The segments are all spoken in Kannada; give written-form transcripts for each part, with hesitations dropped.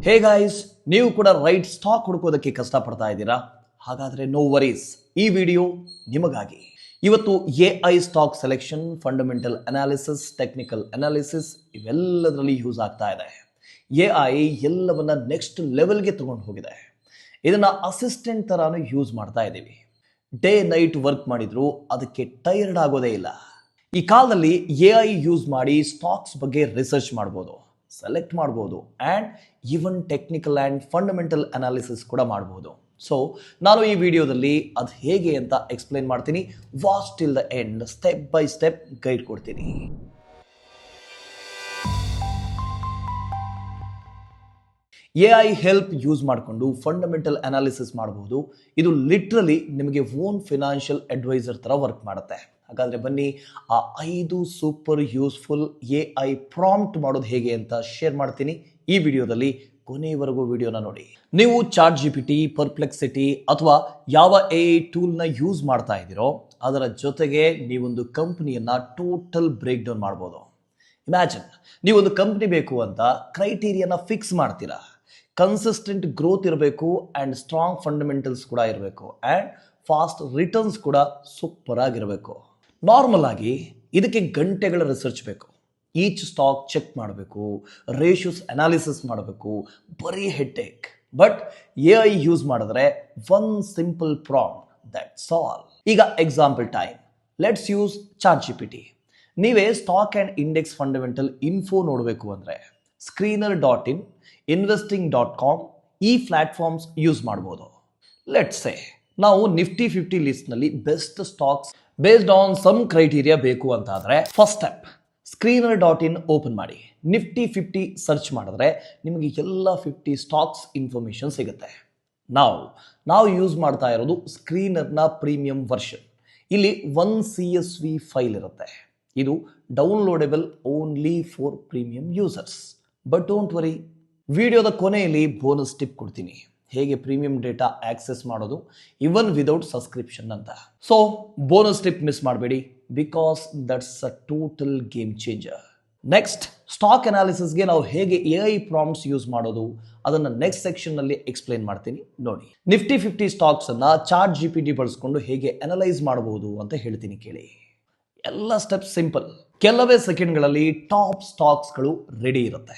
ಹೇ ಗಾಯ್ಸ್, ನೀವು ಕೂಡ ರೈಟ್ ಸ್ಟಾಕ್ ಹುಡುಕೋದಕ್ಕೆ ಕಷ್ಟಪಡ್ತಾ ಇದ್ದೀರಾ? ಹಾಗಾದರೆ ನೋ ವರೀಸ್, ಈ ವಿಡಿಯೋ ನಿಮಗಾಗಿ. ಇವತ್ತು AI stock selection, fundamental analysis, technical analysis ಇವೆಲ್ಲದರಲ್ಲಿ ಯೂಸ್ ಆಗ್ತಾ ಇದೆ. AI ಎಲ್ಲವನ್ನ ನೆಕ್ಸ್ಟ್ ಲೆವೆಲ್ಗೆ ತಗೊಂಡು ಹೋಗಿದೆ. ಇದನ್ನ ಅಸಿಸ್ಟೆಂಟ್ ತರಾನು ಯೂಸ್ ಮಾಡ್ತಾ ಇದ್ದೀವಿ. ಡೇ ನೈಟ್ ವರ್ಕ್ ಮಾಡಿದ್ರು ಅದಕ್ಕೆ ಟೈರ್ಡ್ ಆಗೋದೇ ಇಲ್ಲ. ಈ ಕಾಲದಲ್ಲಿ AI ಯೂಸ್ ಮಾಡಿ ಸ್ಟಾಕ್ಸ್ ಬಗ್ಗೆ ರಿಸರ್ಚ್ ಮಾಡ್ಬೋದು, ಸೆಲೆಕ್ಟ್ ಮಾಡ್ಬೋದು, and even technical and fundamental analysis ಕೂಡ ಮಾಡ್ಬೋದು. ಸೊ ನಾನು ಈ ವಿಡಿಯೋದಲ್ಲಿ ಅದು ಹೇಗೆ ಅಂತ ಎಕ್ಸ್ಪ್ಲೈನ್ ಮಾಡ್ತೀನಿ. Watch till the end, step by step guide ಕೊಡ್ತೀನಿ. AI ಹೆಲ್ಪ್ ಯೂಸ್ ಮಾಡಿಕೊಂಡು ಫಂಡಮೆಂಟಲ್ ಅನಾಲಿಸಿಸ್ ಮಾಡಬಹುದು. ಇದು ಲಿಟ್ರಲಿ ನಿಮಗೆ ಓನ್ ಫಿನಾನ್ಷಿಯಲ್ ಅಡ್ವೈಸರ್ ಥರ ವರ್ಕ್ ಮಾಡುತ್ತೆ. ಹಾಗಾದರೆ ಬನ್ನಿ, ಆ 5 ಸೂಪರ್ ಯೂಸ್ಫುಲ್ AI ಪ್ರಾಂಪ್ಟ್ ಮಾಡೋದು ಹೇಗೆ ಅಂತ ಶೇರ್ ಮಾಡ್ತೀನಿ ಈ ವಿಡಿಯೋದಲ್ಲಿ. ಕೊನೆಯವರೆಗೂ ವಿಡಿಯೋನ ನೋಡಿ. ನೀವು ChatGPT, ಪರ್ಪ್ಲೆಕ್ಸಿಟಿ ಅಥವಾ ಯಾವ AI ಟೂಲ್ನ ಯೂಸ್ ಮಾಡ್ತಾ ಇದ್ದೀರೋ ಅದರ ಜೊತೆಗೆ ನೀವೊಂದು ಕಂಪ್ನಿಯನ್ನು ಟೋಟಲ್ ಬ್ರೇಕ್ ಡೌನ್ ಮಾಡ್ಬೋದು. ಇಮ್ಯಾಜಿನ್, ನೀವೊಂದು ಕಂಪ್ನಿ ಬೇಕು ಅಂತ ಕ್ರೈಟೀರಿಯಾನ ಫಿಕ್ಸ್ ಮಾಡ್ತೀರಾ. ಕನ್ಸಿಸ್ಟೆಂಟ್ ಗ್ರೋತ್ ಇರಬೇಕು ಆ್ಯಂಡ್ ಸ್ಟ್ರಾಂಗ್ ಫಂಡಮೆಂಟಲ್ಸ್ ಕೂಡ ಇರಬೇಕು ಆ್ಯಂಡ್ ಫಾಸ್ಟ್ ರಿಟರ್ನ್ಸ್ ಕೂಡ ಸೂಪರ್ ಆಗಿರಬೇಕು. ನಾರ್ಮಲ್ ಆಗಿ ಇದಕ್ಕೆ ಗಂಟೆಗಳ ರಿಸರ್ಚ್ ಬೇಕು. ಈಚ್ ಸ್ಟಾಕ್ ಚೆಕ್ ಮಾಡಬೇಕು, ರೇಷಿಯೋಸ್ ಅನಾಲಿಸಿಸ್ ಮಾಡಬೇಕು, ಬರೀ ಹೆಡ್ಏಕ್. ಬಟ್ AI ಯೂಸ್ ಮಾಡಿದ್ರೆ one simple prompt, that's all. ಈಗ example time, let's use ChatGPT. ನೀವೇ stock and index fundamental info ನೋಡಬೇಕು ಅಂದರೆ screener.in, investing.com ಈ ಪ್ಲಾಟ್ಫಾರ್ಮ್ಸ್ ಯೂಸ್ ಮಾಡ್ಬೋದು. ಲೆಟ್ಸ್ ಸೇ ನಾವು ನಿಫ್ಟಿ 50 ಲಿಸ್ಟ್ನಲ್ಲಿ best stocks based on some criteria ಬೇಕು ಅಂತಾದರೆ ಫಸ್ಟ್ ಸ್ಟೆಪ್ screener.in ಓಪನ್ ಮಾಡಿ. ನಿಫ್ಟಿ 50 ಸರ್ಚ್ ಮಾಡಿದ್ರೆ ನಿಮಗೆ ಎಲ್ಲ 50 ಸ್ಟಾಕ್ಸ್ ಇನ್ಫಾರ್ಮೇಷನ್ ಸಿಗುತ್ತೆ. ನಾವು ಯೂಸ್ ಮಾಡ್ತಾ ಇರೋದು ಸ್ಕ್ರೀನರ್ನ ಪ್ರೀಮಿಯಂ ವರ್ಷನ್. ಇಲ್ಲಿ 1 CSV ಫೈಲ್ ಇರುತ್ತೆ. ಇದು downloadable only for premium users. But don't worry, ವಿಡಿಯೋದ ಕೊನೆಯಲ್ಲಿ ಬೋನಸ್ ಟಿಪ್ ಕೊಡ್ತೀನಿ, ಹೇಗೆ ಪ್ರೀಮಿಯಂ ಡೇಟಾ ಆಕ್ಸೆಸ್ ಮಾಡೋದು ಇವನ್ ವಿದೌಟ್ ಸಬ್ಸ್ಕ್ರಿಪ್ಷನ್ ಅಂತ. ಸೊ ಬೋನಸ್ ಟಿಪ್ ಮಿಸ್ ಮಾಡಬೇಡಿ, because that's a total game changer. Next, stock ಅನಾಲಿಸಿಸ್ಗೆ ನಾವು ಹೇಗೆ AI ಪ್ರಾಂಪ್ಟ್ಸ್ ಯೂಸ್ ಮಾಡೋದು ಅದನ್ನು ನೆಕ್ಸ್ಟ್ ಸೆಕ್ಷನ್ನಲ್ಲಿ ಎಕ್ಸ್ಪ್ಲೈನ್ ಮಾಡ್ತೀನಿ ನೋಡಿ. ನಿಫ್ಟಿ 50 ಸ್ಟಾಕ್ಸನ್ನು ChatGPT ಬಳಸ್ಕೊಂಡು ಹೇಗೆ ಅನಲೈಸ್ ಮಾಡಬಹುದು ಅಂತ ಹೇಳ್ತೀನಿ ಕೇಳಿ. ಎಲ್ಲ ಸ್ಟೆಪ್ ಸಿಂಪಲ್, ಕೆಲವೇ ಸೆಕೆಂಡ್ಗಳಲ್ಲಿ ಟಾಪ್ ಸ್ಟಾಕ್ಸ್ಗಳು ರೆಡಿ ಇರುತ್ತೆ.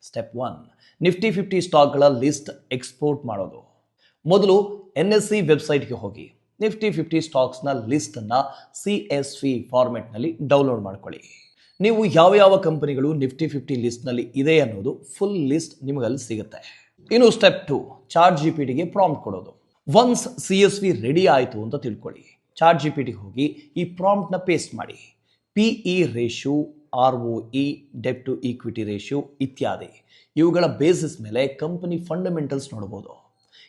ಸ್ಟೆಪ್ 1, ನಿಫ್ಟಿ 50 ಸ್ಟಾಕ್ಗಳ ಲಿಸ್ಟ್ ಎಕ್ಸ್ಪೋರ್ಟ್ ಮಾಡೋದು. ಮೊದಲು NSE ವೆಬ್ಸೈಟ್ಗೆ ಹೋಗಿ ನಿಫ್ಟಿ 50 ಸ್ಟಾಕ್ಸ್ನ ಲಿಸ್ಟನ್ನು CSV ಫಾರ್ಮೆಟ್ನಲ್ಲಿ ಡೌನ್ಲೋಡ್ ಮಾಡ್ಕೊಳ್ಳಿ. ನೀವು ಯಾವ ಕಂಪನಿಗಳು ನಿಫ್ಟಿ 50 ಲಿಸ್ಟ್ನಲ್ಲಿ ಇದೆ ಅನ್ನೋದು ಫುಲ್ ಲಿಸ್ಟ್ ನಿಮಗಲ್ಲಿ ಸಿಗುತ್ತೆ. ಇನ್ನು ಸ್ಟೆಪ್ 2, ChatGPTಗೆ ಪ್ರಾಂಪ್ಟ್ ಕೊಡೋದು. ಒನ್ಸ್ CSV ರೆಡಿ ಆಯಿತು ಅಂತ ತಿಳ್ಕೊಳ್ಳಿ, ChatGPTಗೆ ಹೋಗಿ ಈ ಪ್ರಾಂಪ್ಟ್ನ ಪೇಸ್ಟ್ ಮಾಡಿ. PE ratio, ROE, debt to equity ratio ಇತ್ಯಾದಿ ಇವುಗಳ ಬೇಸಿಸ್ ಮೇಲೆ ಕಂಪನಿ ಫಂಡಮೆಂಟಲ್ಸ್ ನೋಡ್ಬೋದು.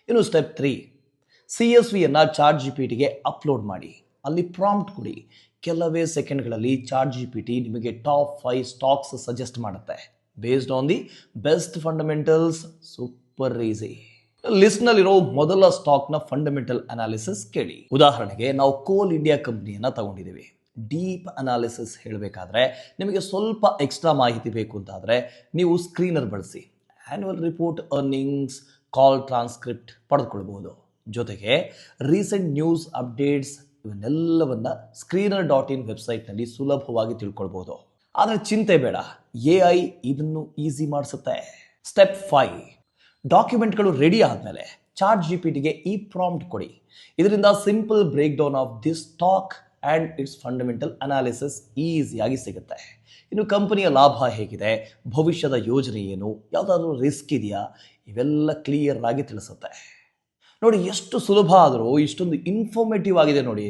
ಇನ್ನು ಸ್ಟೆಪ್ 3, CSVಯನ್ನು ChatGPTಗೆ ಅಪ್ಲೋಡ್ ಮಾಡಿ, ಅಲ್ಲಿ ಪ್ರಾಂಪ್ಟ್ ಕೊಡಿ. ಕೆಲವೇ ಸೆಕೆಂಡ್ಗಳಲ್ಲಿ ChatGPT ನಿಮಗೆ ಟಾಪ್ 5 ಸ್ಟಾಕ್ಸ್ ಸಜೆಸ್ಟ್ ಮಾಡುತ್ತೆ based on the best fundamentals. Super easy. ಲಿಸ್ಟ್ನಲ್ಲಿರೋ ಮೊದಲ ಸ್ಟಾಕ್ನ ಫಂಡಮೆಂಟಲ್ ಅನಾಲಿಸಿಸ್ ಕೇಳಿ. ಉದಾಹರಣೆಗೆ ನಾವು ಕೋಲ್ ಇಂಡಿಯಾ ಕಂಪ್ನಿಯನ್ನು ತಗೊಂಡಿದ್ದೀವಿ. ಡೀಪ್ ಅನಾಲಿಸಿಸ್ ಹೇಳಬೇಕಾದ್ರೆ, ನಿಮಗೆ ಸ್ವಲ್ಪ ಎಕ್ಸ್ಟ್ರಾ ಮಾಹಿತಿ ಬೇಕು ಅಂತಾದರೆ ನೀವು ಸ್ಕ್ರೀನರ್ ಬಳಸಿ ಆ್ಯನ್ಯುವಲ್ ರಿಪೋರ್ಟ್, ಅರ್ನಿಂಗ್ಸ್, ಕಾಲ್ ಟ್ರಾನ್ಸ್ಕ್ರಿಪ್ಟ್ ಪಡೆದುಕೊಳ್ಬೋದು. ಜೊತೆಗೆ ರೀಸೆಂಟ್ ನ್ಯೂಸ್ ಅಪ್ಡೇಟ್ಸ್ ಇವನ್ನೆಲ್ಲವನ್ನ screener.in ವೆಬ್ಸೈಟ್ನಲ್ಲಿ ಸುಲಭವಾಗಿ ತಿಳ್ಕೊಳ್ಬೋದು. ಆದರೆ ಚಿಂತೆ ಬೇಡ, AI ಇದನ್ನು ಈಸಿ ಮಾಡಿಸುತ್ತೆ. ಸ್ಟೆಪ್ 5, ಡಾಕ್ಯುಮೆಂಟ್ಗಳು ರೆಡಿ ಆದಮೇಲೆ ChatGPTಗೆ ಈ ಪ್ರಾಂಪ್ಟ್ ಕೊಡಿ. ಇದರಿಂದ simple break down of this stock and its fundamental analysis ಈಸಿಯಾಗಿ ಸಿಗುತ್ತೆ. ಇನ್ನು ಕಂಪನಿಯ ಲಾಭ ಹೇಗಿದೆ, ಭವಿಷ್ಯದ ಯೋಜನೆ ಏನು, ಯಾವುದಾದ್ರೂ ರಿಸ್ಕ್ ಇದೆಯಾ, ಇವೆಲ್ಲ ಕ್ಲಿಯರ್ ಆಗಿ ತಿಳಿಸುತ್ತೆ. ನೋಡಿ, ಎಷ್ಟು ಸುಲಭ ಆದರೂ ಇಷ್ಟೊಂದು ಇನ್ಫಾರ್ಮೇಟಿವ್ ಆಗಿದೆ ನೋಡಿ.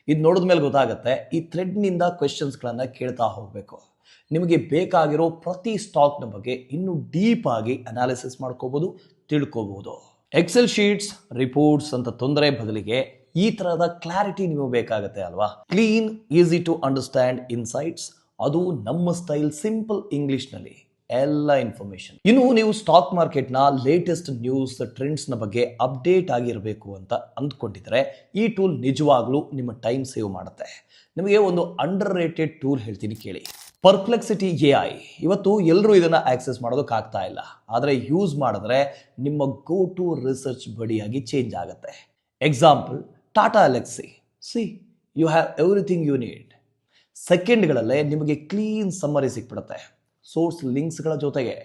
ಇದು ನೋಡಿದ ಮೇಲೆ ಗೊತ್ತಾಗುತ್ತೆ. ಈ ಥ್ರೆಡ್ನಿಂದ ಕ್ವೆಶನ್ಸ್ಗಳನ್ನು ಕೇಳ್ತಾ ಹೋಗಬೇಕು. ನಿಮಗೆ ಬೇಕಾಗಿರೋ ಪ್ರತಿ ಸ್ಟಾಕ್ನ ಬಗ್ಗೆ ಇನ್ನೂ ಡೀಪ್ ಆಗಿ ಅನಾಲಿಸಿಸ್ ಮಾಡ್ಕೋಬೋದು, ತಿಳ್ಕೋಬಹುದು. ಎಕ್ಸೆಲ್ ಶೀಟ್ಸ್, ರಿಪೋರ್ಟ್ಸ್ ಅಂತ ತೊಂದರೆ ಬದಲಿಗೆ ಈ ತರಹದ ಕ್ಲಾರಿಟಿ ನಿಮಗೆ ಬೇಕಾಗುತ್ತೆ ಅಲ್ವಾ? Clean, easy to understand insights, ಅದು ನಮ್ಮ ಸ್ಟೈಲ್, ಸಿಂಪಲ್ ಇಂಗ್ಲಿಷ್ನಲ್ಲಿ ಎಲ್ಲ ಇನ್ಫಾರ್ಮೇಶನ್. ಇನ್ನು ನೀವು ಸ್ಟಾಕ್ ಮಾರ್ಕೆಟ್ನ ಲೇಟೆಸ್ಟ್ ನ್ಯೂಸ್, ಟ್ರೆಂಡ್ಸ್ನ ಬಗ್ಗೆ ಅಪ್ಡೇಟ್ ಆಗಿರಬೇಕು ಅಂತ ಅಂದ್ಕೊಂಡಿದ್ರೆ ಈ ಟೂಲ್ ನಿಜವಾಗ್ಲೂ ನಿಮ್ಮ ಟೈಮ್ ಸೇವ್ ಮಾಡುತ್ತೆ. ನಿಮಗೆ ಒಂದು ಅಂಡರ್ ರೇಟೆಡ್ ಟೂಲ್ ಹೇಳ್ತೀನಿ ಕೇಳಿ, ಪರ್ಪ್ಲೆಕ್ಸಿಟಿ AI ಇವತ್ತು ಎಲ್ಲರೂ ಇದನ್ನ ಆಕ್ಸೆಸ್ ಮಾಡೋದಕ್ಕೆ ಆಗ್ತಾ ಇಲ್ಲ, ಆದರೆ ಯೂಸ್ ಮಾಡಿದ್ರೆ ನಿಮ್ಮ ಗೋ ಟು ರಿಸರ್ಚ್ ಬಡಿಯಾಗಿ ಚೇಂಜ್ ಆಗುತ್ತೆ. Example, Tata Elxsi. See, you have everything you need. ಸೆಕೆಂಡ್ಗಳಲ್ಲೇ ನಿಮಗೆ ಕ್ಲೀನ್ ಸಮ್ಮರಿ ಸಿಕ್ಬಿಡುತ್ತೆ ಸೋರ್ಸ್ ಲಿಂಕ್ಸ್ಗಳ ಜೊತೆಗೆ.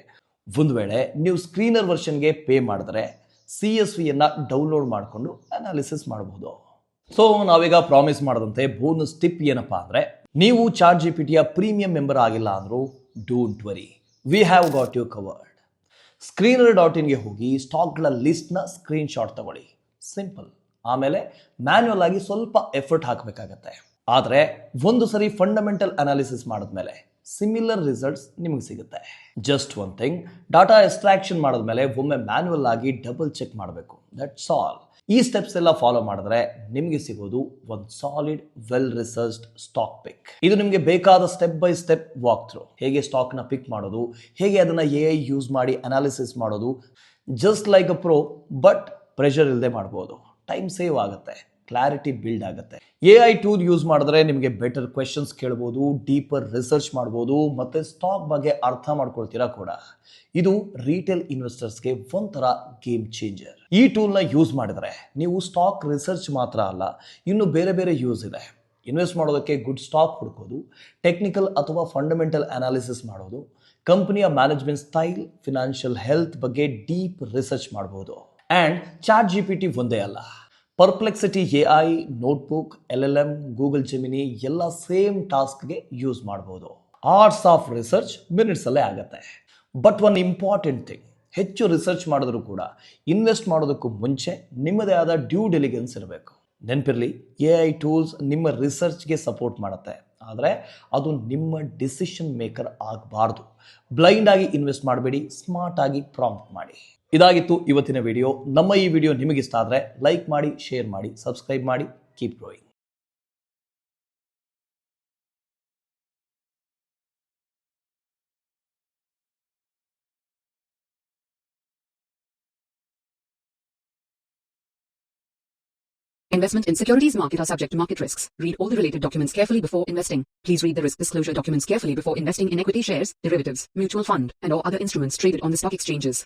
ಒಂದು ವೇಳೆ ನೀವು ಸ್ಕ್ರೀನರ್ ವರ್ಷನ್ಗೆ ಪೇ ಮಾಡಿದ್ರೆ CSVಯನ್ನು ಡೌನ್ಲೋಡ್ ಮಾಡಿಕೊಂಡು ಅನಾಲಿಸಿಸ್ ಮಾಡಬಹುದು. ಸೊ ನಾವೀಗ ಪ್ರಾಮಿಸ್ ಮಾಡದಂತೆ ಬೋನಸ್ ಟಿಪ್ ಏನಪ್ಪಾ ಅಂದರೆ, ನೀವು ಚಾಟ್ GPTಯ ಪ್ರೀಮಿಯಂ ಮೆಂಬರ್ ಆಗಿಲ್ಲ ಅಂದರೂ don't worry, we have got you covered. screener.inಗೆ ಹೋಗಿ ಸ್ಟಾಕ್ಗಳ ಲಿಸ್ಟ್ನ ಸ್ಕ್ರೀನ್ಶಾಟ್ ತಗೊಳ್ಳಿ. ಸಿಂಪಲ್. ಆಮೇಲೆ ಮ್ಯಾನ್ಯುವಲ್ ಆಗಿ ಸ್ವಲ್ಪ ಎಫರ್ಟ್ ಹಾಕಬೇಕಾಗತ್ತೆ. ಆದರೆ ಒಂದು ಸರಿ ಫಂಡಮೆಂಟಲ್ ಅನಾಲಿಸಿಸ್ ಮಾಡಿದ್ಮೇಲೆ ಸಿಮಿಲರ್ ರಿಸಲ್ಟ್ಸ್ ನಿಮಗೆ ಸಿಗುತ್ತೆ. Just one thing, data extraction ಮಾಡಿದ್ಮೇಲೆ ಒಮ್ಮೆ ಮ್ಯಾನ್ಯುವಲ್ ಆಗಿ ಡಬಲ್ ಚೆಕ್ ಮಾಡಬೇಕು. That's all. ಈ ಸ್ಟೆಪ್ಸ್ ಎಲ್ಲ ಫಾಲೋ ಮಾಡಿದ್ರೆ ನಿಮಗೆ ಸಿಗೋದು ಒಂದು ಸಾಲಿಡ್ ವೆಲ್ ರಿಸರ್ಚ್ಡ್ ಸ್ಟಾಕ್ ಪಿಕ್. ಇದು ನಿಮಗೆ ಬೇಕಾದ step by step walk through. ಹೇಗೆ ಸ್ಟಾಕ್ನ ಪಿಕ್ ಮಾಡೋದು, ಹೇಗೆ ಅದನ್ನ AI ಯೂಸ್ ಮಾಡಿ ಅನಾಲಿಸಿಸ್ ಮಾಡೋದು, just like a pro, but pressure ಇಲ್ಲದೆ ಮಾಡ್ಬೋದು. ಟೈಮ್ ಸೇವ್ ಆಗುತ್ತೆ, ಕ್ಲಾರಿಟಿ ಬಿಲ್ಡ್ ಆಗುತ್ತೆ. AI ಟೂಲ್ ಯೂಸ್ ಮಾಡಿದ್ರೆ ನಿಮಗೆ ಬೆಟರ್ ಕ್ವೆಶನ್ಸ್ ಕೇಳ್ಬೋದು, ಡೀಪರ್ ರಿಸರ್ಚ್ ಮಾಡ್ಬೋದು, ಮತ್ತೆ ಸ್ಟಾಕ್ ಬಗ್ಗೆ ಅರ್ಥ ಮಾಡ್ಕೊಳ್ತೀರಾ ಕೂಡ. ಇದು ರಿಟೇಲ್ ಇನ್ವೆಸ್ಟರ್ಸ್ಗೆ ಒಂಥರ ಗೇಮ್ ಚೇಂಜರ್. ಈ ಟೂಲ್ನ ಯೂಸ್ ಮಾಡಿದ್ರೆ ನೀವು ಸ್ಟಾಕ್ ರಿಸರ್ಚ್ ಮಾತ್ರ ಅಲ್ಲ, ಇನ್ನು ಬೇರೆ ಬೇರೆ ಯೂಸ್ ಇದೆ. ಇನ್ವೆಸ್ಟ್ ಮಾಡೋದಕ್ಕೆ ಗುಡ್ ಸ್ಟಾಕ್ ಹುಡುಕೋದು, ಟೆಕ್ನಿಕಲ್ ಅಥವಾ ಫಂಡಮೆಂಟಲ್ ಅನಾಲಿಸಿಸ್ ಮಾಡೋದು, ಕಂಪನಿಯ ಮ್ಯಾನೇಜ್ಮೆಂಟ್ ಸ್ಟೈಲ್, ಫಿನಾನ್ಷಿಯಲ್ ಹೆಲ್ತ್ ಬಗ್ಗೆ ಡೀಪ್ ರಿಸರ್ಚ್ ಮಾಡಬಹುದು. ಆ್ಯಂಡ್ ಚಾಟ್ GPT ಒಂದೇ ಅಲ್ಲ, ಪರ್ಪ್ಲೆಕ್ಸಿಟಿ AI, notebook, LLM, Google gemini ಎಲ್ಲ ಸೇಮ್ ಟಾಸ್ಕ್ಗೆ ಯೂಸ್ ಮಾಡಬಹುದು. ಆರ್ಟ್ಸ್ ಆಫ್ ರಿಸರ್ಚ್ ಮಿನಿಟ್ಸ್ ಅಲ್ಲೇ ಆಗುತ್ತೆ. ಬಟ್ ಒನ್ ಇಂಪಾರ್ಟೆಂಟ್ ಥಿಂಗ್, ಹೆಚ್ಚು ರಿಸರ್ಚ್ ಮಾಡಿದ್ರು ಕೂಡ ಇನ್ವೆಸ್ಟ್ ಮಾಡೋದಕ್ಕೂ ಮುಂಚೆ ನಿಮ್ಮದೇ ಆದ ಡ್ಯೂ ಡಿಲಿಜೆನ್ಸ್ ಇರಬೇಕು. ನೆನಪಿರಲಿ, AI ಟೂಲ್ಸ್ ನಿಮ್ಮ ರಿಸರ್ಚ್ಗೆ ಸಪೋರ್ಟ್ ಮಾಡುತ್ತೆ, ಆದರೆ ಅದು ನಿಮ್ಮ ಡಿಸಿಷನ್ ಮೇಕರ್ ಆಗಬಾರ್ದು. ಬ್ಲೈಂಡ್ ಆಗಿ ಇನ್ವೆಸ್ಟ್ ಮಾಡಬೇಡಿ, ಸ್ಮಾರ್ಟ್ ಆಗಿ ಪ್ರಾಂಪ್ಟ್ ಮಾಡಿ. ಇದಾಗಿತ್ತು ಇವತ್ತಿನ ವಿಡಿಯೋ. ನಮ್ಮ ಈ ವಿಡಿಯೋ ನಿಮಗಿಷ್ಟ ಆದರೆ ಲೈಕ್ ಮಾಡಿ, ಶೇರ್ ಮಾಡಿ, ಸಬ್ಸ್ಕ್ರೈಬ್ ಮಾಡಿ. Keep growing. Investment in securities market are subject to market risks. Read all the related documents carefully before investing. Please read the risk disclosure documents carefully before investing in equity shares, derivatives, mutual fund, and or other instruments traded on the stock exchanges.